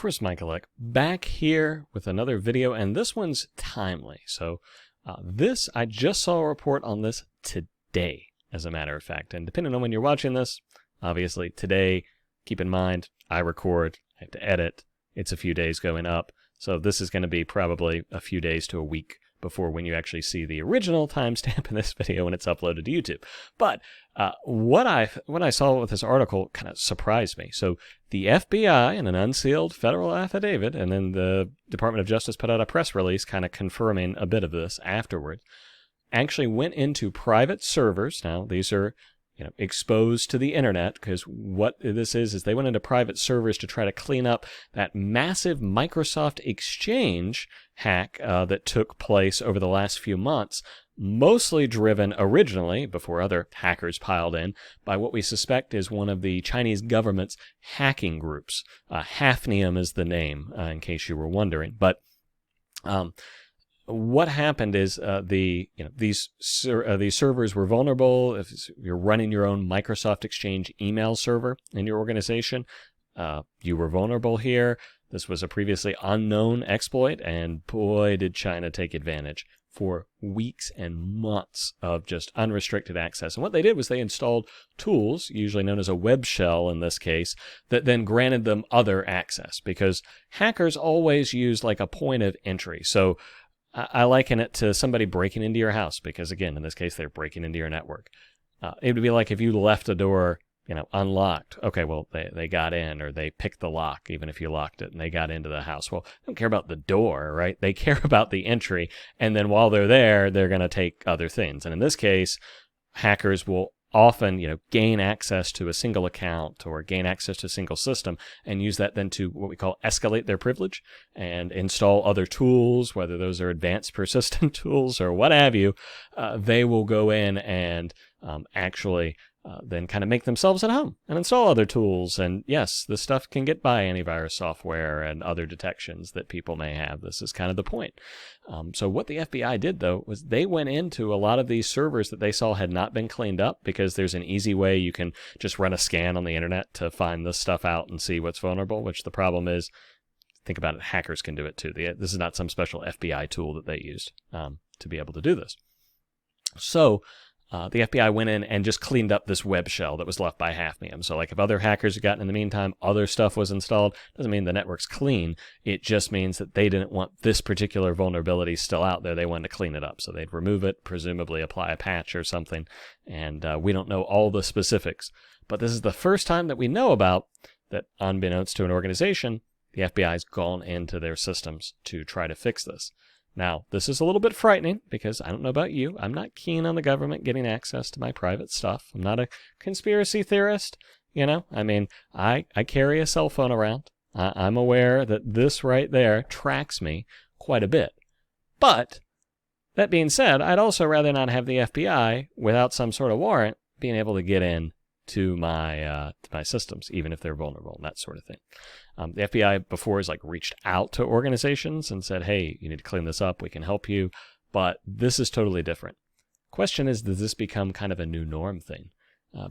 Chris Michaelek back here with another video, and this one's timely. So I just saw a report on this today, as a matter of fact. And depending on when you're watching this, obviously today, keep in mind, I record, I have to edit, it's a few days going up. So this is going to be probably a few days to a week before when you actually see the original timestamp in this video when it's uploaded to YouTube. But what I saw with this article kind of surprised me. So the FBI, in an unsealed federal affidavit, and then the Department of Justice put out a press release kind of confirming a bit of this afterward, actually went into private servers. Now, these are exposed to the internet, because what this is they went into private servers to try to clean up that massive Microsoft Exchange hack that took place over the last few months, mostly driven originally, before other hackers piled in, by what we suspect is one of the Chinese government's hacking groups. Hafnium is the name, in case you were wondering. But what happened is these servers were vulnerable. If you're running your own Microsoft Exchange email server in your organization, you were vulnerable here. This was a previously unknown exploit, and boy, did China take advantage for weeks and months of just unrestricted access. And what they did was they installed tools, usually known as a web shell in this case, that then granted them other access, because hackers always use like a point of entry. So I liken it to somebody breaking into your house, because again, in this case, they're breaking into your network. It would be like if you left a door, unlocked. Okay, well, they got in, or they picked the lock, even if you locked it, and they got into the house. Well, they don't care about the door, right? They care about the entry, and then while they're there, they're going to take other things. And in this case, hackers will often, gain access to a single account or gain access to a single system and use that then to what we call escalate their privilege and install other tools, whether those are advanced persistent tools or what have you. They will go in and actually then kind of make themselves at home and install other tools. And yes, this stuff can get by antivirus software and other detections that people may have. This is kind of the point. So what the FBI did, though, was they went into a lot of these servers that they saw had not been cleaned up, because there's an easy way you can just run a scan on the internet to find this stuff out and see what's vulnerable, which the problem is, think about it, hackers can do it too. This is not some special FBI tool that they used to be able to do this. So the FBI went in and just cleaned up this web shell that was left by Hafnium. So like if other hackers had gotten in the meantime, other stuff was installed, doesn't mean the network's clean. It just means that they didn't want this particular vulnerability still out there. They wanted to clean it up. So they'd remove it, presumably apply a patch or something. And we don't know all the specifics. But this is the first time that we know about that, unbeknownst to an organization, the FBI's gone into their systems to try to fix this. Now, this is a little bit frightening, because I don't know about you. I'm not keen on the government getting access to my private stuff. I'm not a conspiracy theorist. I carry a cell phone around. I'm aware that this right there tracks me quite a bit. But that being said, I'd also rather not have the FBI, without some sort of warrant, being able to get in to my systems, even if they're vulnerable and that sort of thing. The FBI before has reached out to organizations and said, hey, you need to clean this up, we can help you, but this is totally different. Question is, does this become kind of a new norm thing?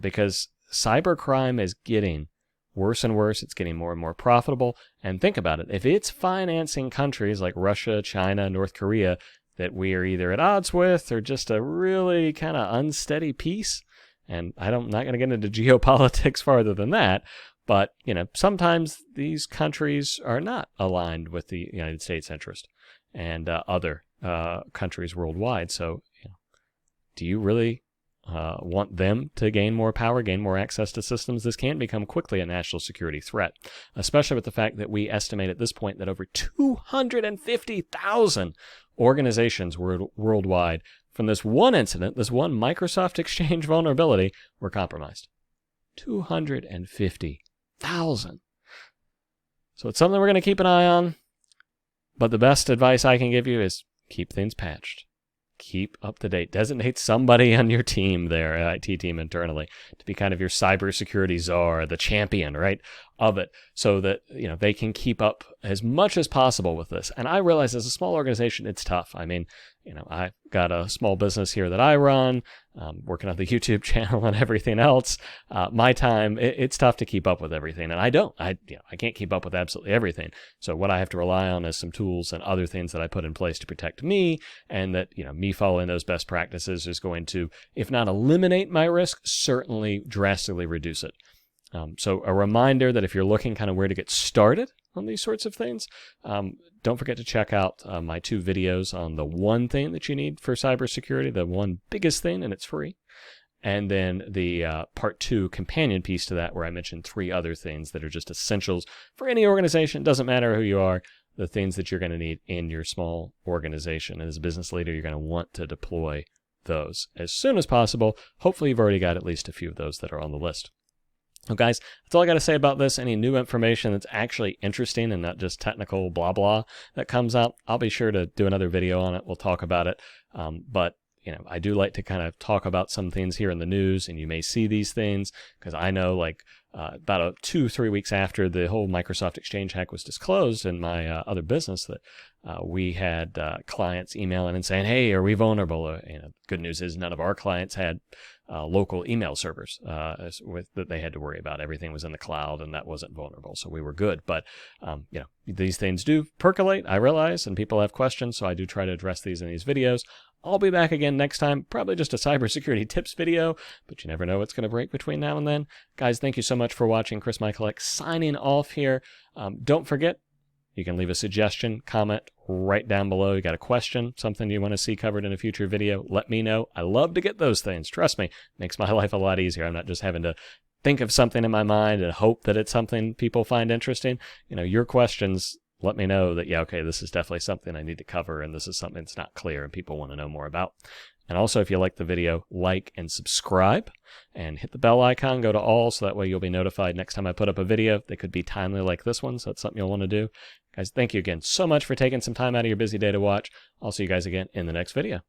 Because cybercrime is getting worse and worse, it's getting more and more profitable, and think about it, if it's financing countries like Russia, China, North Korea, that we are either at odds with or just a really kind of unsteady peace, and I'm not going to get into geopolitics farther than that, but, sometimes these countries are not aligned with the United States interest and other countries worldwide. So, do you really want them to gain more power, gain more access to systems? This can become quickly a national security threat, especially with the fact that we estimate at this point that over 250,000 organizations worldwide from this one incident, this one Microsoft Exchange vulnerability, were compromised. 250,000. So it's something we're going to keep an eye on, but the best advice I can give you is keep things patched. Keep up to date. Designate somebody on your team there, IT team internally, to be kind of your cybersecurity czar, the champion, right? of it so that, they can keep up as much as possible with this. And I realize as a small organization, it's tough. I mean, I've got a small business here that I run, working on the YouTube channel and everything else. My time, it's tough to keep up with everything. And I can't keep up with absolutely everything. So what I have to rely on is some tools and other things that I put in place to protect me, and that, me following those best practices is going to, if not eliminate my risk, certainly drastically reduce it. So a reminder that if you're looking kind of where to get started on these sorts of things, don't forget to check out my 2 videos on the one thing that you need for cybersecurity, the one biggest thing, and it's free. And then the part 2 companion piece to that, where I mentioned 3 other things that are just essentials for any organization. Doesn't matter who you are, the things that you're going to need in your small organization. And as a business leader, you're going to want to deploy those as soon as possible. Hopefully you've already got at least a few of those that are on the list. Well, guys, that's all I got to say about this. Any new information that's actually interesting and not just technical blah blah that comes out, I'll be sure to do another video on it. We'll talk about it. But I do like to kind of talk about some things here in the news, and you may see these things because I know, like, about 2-3 weeks after the whole Microsoft Exchange hack was disclosed in my other business, that we had clients emailing and saying, "Hey, are we vulnerable?" Good news is none of our clients had local email servers that they had to worry about. Everything was in the cloud, and that wasn't vulnerable, so we were good. But these things do percolate, I realize, and people have questions, so I do try to address these in these videos. I'll be back again next time, probably just a cybersecurity tips video, but you never know what's going to break between now and then. Guys, thank you so much for watching. Chris Michalek signing off here. Don't forget, you can leave a suggestion, comment right down below. You got a question, something you want to see covered in a future video, let me know. I love to get those things. Trust me, makes my life a lot easier. I'm not just having to think of something in my mind and hope that it's something people find interesting. Your questions let me know that, yeah, okay, this is definitely something I need to cover, and this is something that's not clear and people want to know more about. And also, if you like the video, like and subscribe, and hit the bell icon, go to all, so that way you'll be notified next time I put up a video. They could be timely like this one, so that's something you'll want to do. Guys, thank you again so much for taking some time out of your busy day to watch. I'll see you guys again in the next video.